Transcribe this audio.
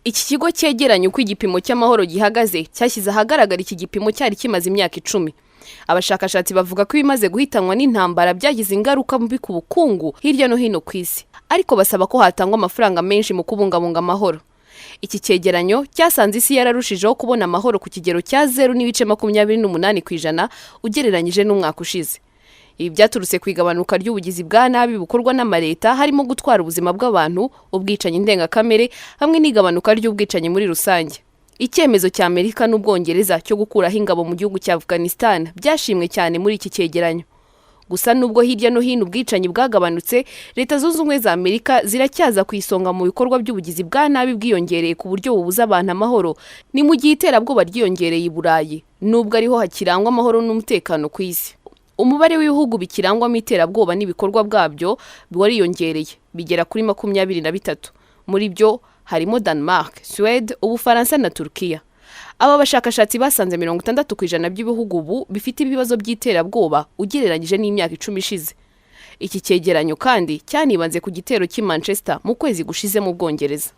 Iki kigo cyegeranya uko igipimo cy'amahoro gihagaze cyashyize ahagaragara iki gipimo cyari kimaze imyaka 10. Abashakashatsi bavuga ko ibimaze guhitanwa n'intambara byagize ingaruka mbi ku bukungu hirya no hino ku isi, ariko basaba ko hatangwa amafaranga menshi mu kubungabunga amahoro. Iki cyegeranyo cyasanze isi yararushijeho kubona amahoro ku kigero cya 0.28% ugereranyije n'umwaka ushize. Ibi byaturutse ku igabanuka ry'ubugizi bwa nabi bukorwa n'amareta, harimo gutwara ubuzima bw'abantu, ubwicanyi ndengakamere hamwe n'igabanuka ry'ubwicanyi muri rusange. Icyemezo cya Amerika n'Ubwongereza cyo gukuraho ingabo mu gihugu cya Afghanistan byashimwe cyane muri iki cyegeranyo. Gusa nubwo hirya no hino ubwicanyi bwagabanutse, Leta Zunze Ubumwe za Amerika ziracyaza ku isonga mu bikorwa by'ubugizi bwa nabi bwiyongereye ku buryo bubuza abantu amahoro, ni mu gihe iterabwoba ryiyongereye i Burayi, nubwo ariho hakirangwa amahoro n'umutekano ku isi. Umubare w'ibihugu bikirangwamo iterabwoba n'ibikorwa bwabyo wariyongereye bigera kuri 23. Muri byo harimo Denmark, Sweden, Ubufaransa na Turkiya. Aba bashakashatsi basanze 60% by'ibihugu ubu bifite ibibazo by'iterabwoba ugereranyije n'imyaka 10 ishize. Iki cyegeranyo kandi cyanibanze ku gitero cy'i Manchester mu kwezi gushize mu Bwongereza.